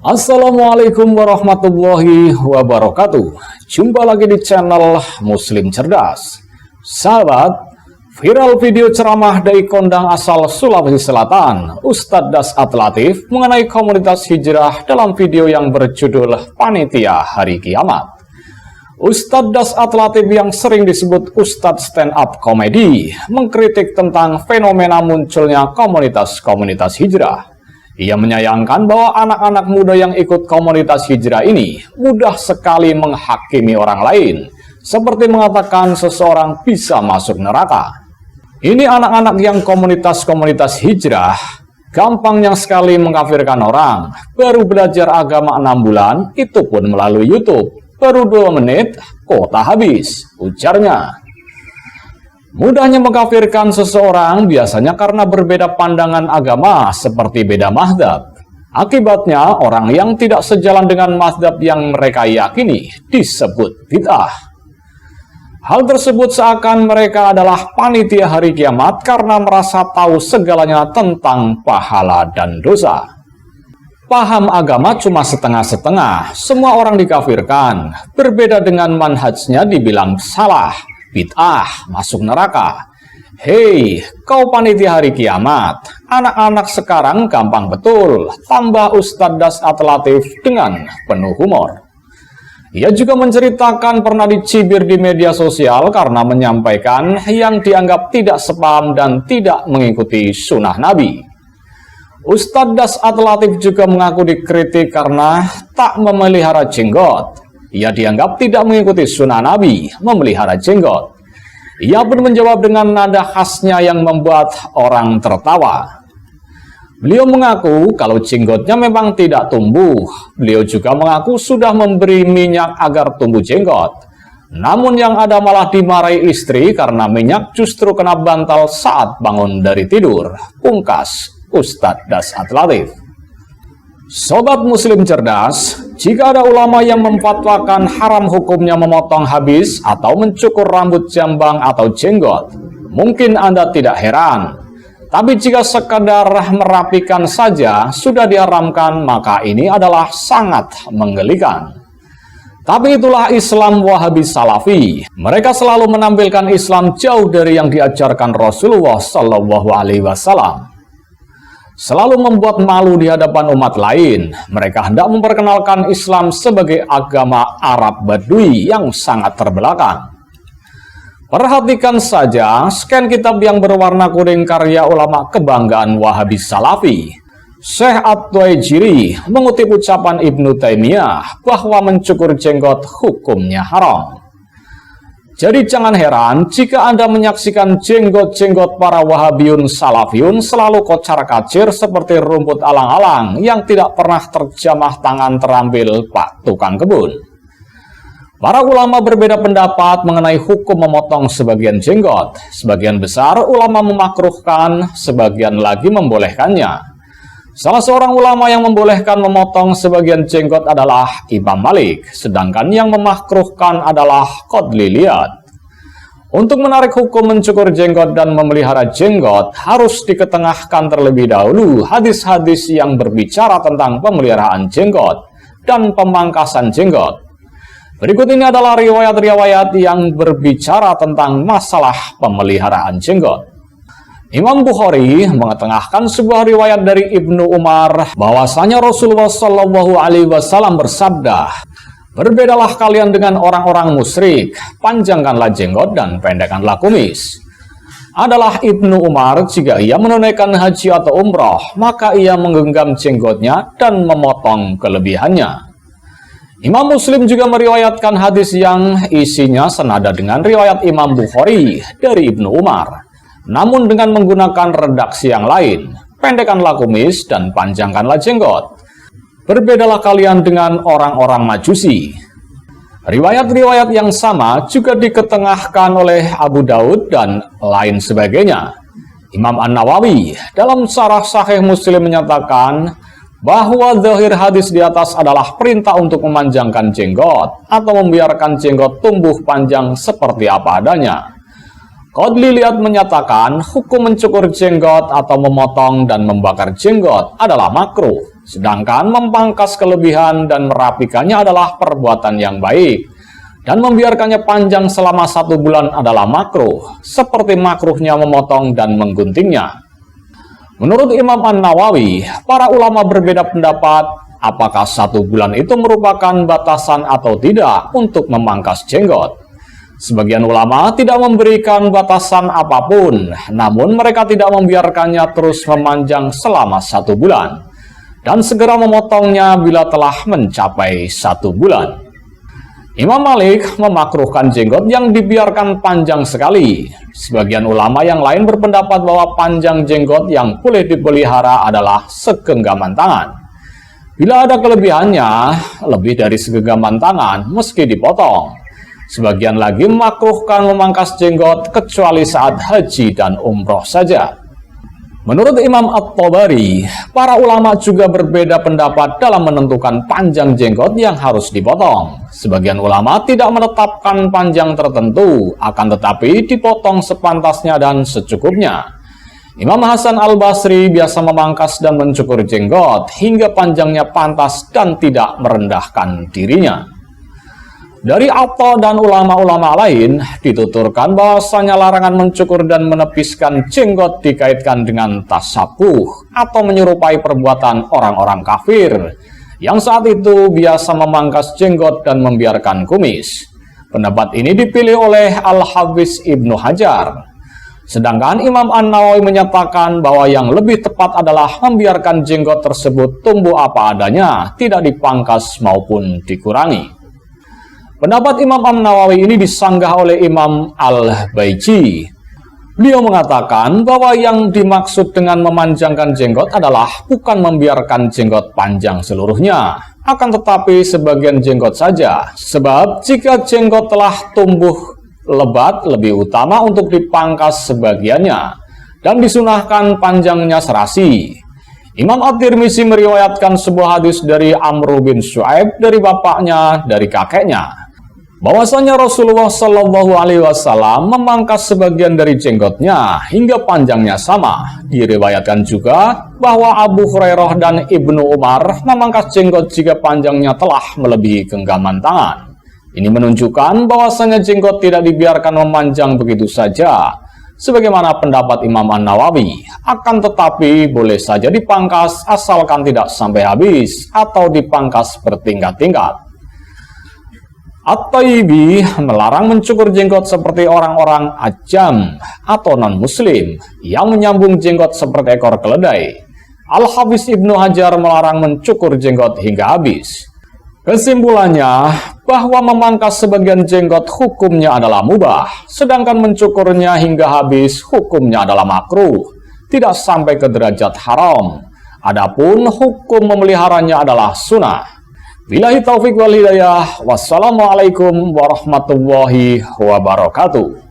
Assalamualaikum warahmatullahi wabarakatuh. Jumpa lagi di channel Muslim Cerdas. Sahabat, viral video ceramah dari kondang asal Sulawesi Selatan, Ustadz Dasat Latif, mengenai komunitas hijrah dalam video yang berjudul Panitia Hari Kiamat. Ustadz Dasat Latif yang sering disebut Ustadz stand up komedi, mengkritik tentang fenomena munculnya komunitas-komunitas hijrah. Ia menyayangkan bahwa anak-anak muda yang ikut komunitas hijrah ini mudah sekali menghakimi orang lain, seperti mengatakan seseorang bisa masuk neraka. Ini anak-anak yang komunitas-komunitas hijrah gampangnya sekali mengkafirkan orang. Baru belajar agama 6 bulan, itu pun melalui YouTube. Baru 2 menit, kuota habis, ujarnya. Mudahnya mengkafirkan seseorang biasanya karena berbeda pandangan agama seperti beda mazhab. Akibatnya orang yang tidak sejalan dengan mazhab yang mereka yakini disebut bid'ah. Hal tersebut seakan mereka adalah panitia hari kiamat karena merasa tahu segalanya tentang pahala dan dosa. Paham agama cuma setengah-setengah, semua orang dikafirkan. Berbeda dengan manhajnya dibilang salah, bid'ah, masuk neraka. Hei, kau panitia hari kiamat. Anak-anak sekarang gampang betul, tambah Ustadz Dasat Latif dengan penuh humor. Ia juga menceritakan pernah dicibir di media sosial karena menyampaikan yang dianggap tidak sepaham dan tidak mengikuti sunnah Nabi. Ustadz Dasat Latif juga mengaku dikritik karena tak memelihara jenggot. Ia dianggap tidak mengikuti sunnah Nabi, memelihara jenggot. Ia pun menjawab dengan nada khasnya yang membuat orang tertawa. Beliau mengaku kalau jenggotnya memang tidak tumbuh. Beliau juga mengaku sudah memberi minyak agar tumbuh jenggot. Namun yang ada malah dimarahi istri karena minyak justru kena bantal saat bangun dari tidur. Pungkas Ustadz Dasat Latif. Sobat Muslim Cerdas, jika ada ulama yang memfatwakan haram hukumnya memotong habis atau mencukur rambut jambang atau jenggot, mungkin Anda tidak heran. Tapi jika sekadar merapikan saja sudah diharamkan, maka ini adalah sangat menggelikan. Tapi itulah Islam Wahabi Salafi. Mereka selalu menampilkan Islam jauh dari yang diajarkan Rasulullah SAW. Selalu membuat malu di hadapan umat lain. Mereka hendak memperkenalkan Islam sebagai agama Arab Badui yang sangat terbelakang. Perhatikan saja scan kitab yang berwarna kuning karya ulama kebanggaan Wahabi Salafi. Syekh At-Tuwaijiri mengutip ucapan Ibnu Taimiyah bahwa mencukur jenggot hukumnya haram. Jadi jangan heran jika Anda menyaksikan jenggot-jenggot para Wahabiyun Salafiyun selalu kocar-kacir seperti rumput alang-alang yang tidak pernah terjamah tangan terambil Pak Tukang Kebun. Para ulama berbeda pendapat mengenai hukum memotong sebagian jenggot. Sebagian besar ulama memakruhkan, sebagian lagi membolehkannya. Salah seorang ulama yang membolehkan memotong sebagian jenggot adalah Imam Malik, sedangkan yang memakruhkan adalah Qadli Liyad. Untuk menarik hukum mencukur jenggot dan memelihara jenggot, harus diketengahkan terlebih dahulu hadis-hadis yang berbicara tentang pemeliharaan jenggot dan pemangkasan jenggot. Berikut ini adalah riwayat-riwayat yang berbicara tentang masalah pemeliharaan jenggot. Imam Bukhari mengetengahkan sebuah riwayat dari Ibnu Umar bahwasanya Rasulullah SAW bersabda, "Berbedalah kalian dengan orang-orang musyrik, panjangkanlah jenggot dan pendekkanlah kumis." Adalah Ibnu Umar jika ia menunaikan haji atau umroh, maka ia menggenggam jenggotnya dan memotong kelebihannya. Imam Muslim juga meriwayatkan hadis yang isinya senada dengan riwayat Imam Bukhari dari Ibnu Umar. Namun dengan menggunakan redaksi yang lain, pendekkanlah kumis dan panjangkanlah jenggot. Berbedalah kalian dengan orang-orang Majusi. Riwayat-riwayat yang sama juga diketengahkan oleh Abu Daud dan lain sebagainya. Imam An-Nawawi dalam Syarah Sahih Muslim menyatakan bahwa zahir hadis di atas adalah perintah untuk memanjangkan jenggot atau membiarkan jenggot tumbuh panjang seperti apa adanya. Qadli Liyad menyatakan hukum mencukur jenggot atau memotong dan membakar jenggot adalah makruh. Sedangkan memangkas kelebihan dan merapikannya adalah perbuatan yang baik. Dan membiarkannya panjang selama 1 bulan adalah makruh, seperti makruhnya memotong dan mengguntingnya. Menurut Imam An-Nawawi, para ulama berbeda pendapat apakah 1 bulan itu merupakan batasan atau tidak untuk memangkas jenggot. Sebagian ulama tidak memberikan batasan apapun, namun mereka tidak membiarkannya terus memanjang selama 1 bulan, dan segera memotongnya bila telah mencapai 1 bulan. Imam Malik memakruhkan jenggot yang dibiarkan panjang sekali. Sebagian ulama yang lain berpendapat bahwa panjang jenggot yang boleh dipelihara adalah segenggaman tangan. Bila ada kelebihannya, lebih dari segenggaman tangan meski dipotong. Sebagian lagi memakruhkan memangkas jenggot kecuali saat haji dan umroh saja. Menurut Imam At-Tabari, para ulama juga berbeda pendapat dalam menentukan panjang jenggot yang harus dipotong. Sebagian ulama tidak menetapkan panjang tertentu, akan tetapi dipotong sepantasnya dan secukupnya. Imam Hasan Al-Basri biasa memangkas dan mencukur jenggot hingga panjangnya pantas dan tidak merendahkan dirinya. Dari Atta dan ulama-ulama lain dituturkan bahwasanya larangan mencukur dan menepiskan jenggot dikaitkan dengan tasabuh atau menyerupai perbuatan orang-orang kafir yang saat itu biasa memangkas jenggot dan membiarkan kumis. Pendapat ini dipilih oleh Al-Hafiz Ibnu Hajar. Sedangkan Imam An-Nawawi menyatakan bahwa yang lebih tepat adalah membiarkan jenggot tersebut tumbuh apa adanya, tidak dipangkas maupun dikurangi. Pendapat Imam An-Nawawi ini disanggah oleh Imam Al-Baiji. Beliau mengatakan bahwa yang dimaksud dengan memanjangkan jenggot adalah bukan membiarkan jenggot panjang seluruhnya, akan tetapi sebagian jenggot saja. Sebab jika jenggot telah tumbuh lebat, lebih utama untuk dipangkas sebagiannya dan disunahkan panjangnya serasi. Imam At-Tirmizi meriwayatkan sebuah hadis dari Amr bin Shu'aib dari bapaknya, dari kakeknya, bahwasanya Rasulullah Shallallahu Alaihi Wasallam memangkas sebagian dari jenggotnya hingga panjangnya sama. Diriwayatkan juga bahwa Abu Hurairah dan Ibnu Umar memangkas jenggot jika panjangnya telah melebihi genggaman tangan. Ini menunjukkan bahwasanya jenggot tidak dibiarkan memanjang begitu saja, sebagaimana pendapat Imam An-Nawawi. Akan tetapi boleh saja dipangkas asalkan tidak sampai habis atau dipangkas bertingkat-tingkat. At-Tayyibi melarang mencukur jenggot seperti orang-orang ajam atau non-muslim yang menyambung jenggot seperti ekor keledai. Al-Hafiz Ibnu Hajar melarang mencukur jenggot hingga habis. Kesimpulannya, bahwa memangkas sebagian jenggot hukumnya adalah mubah, sedangkan mencukurnya hingga habis hukumnya adalah makruh, tidak sampai ke derajat haram. Adapun hukum memeliharanya adalah sunnah. Billahi taufik wal hidayah. Wassalamualaikum warahmatullahi wabarakatuh.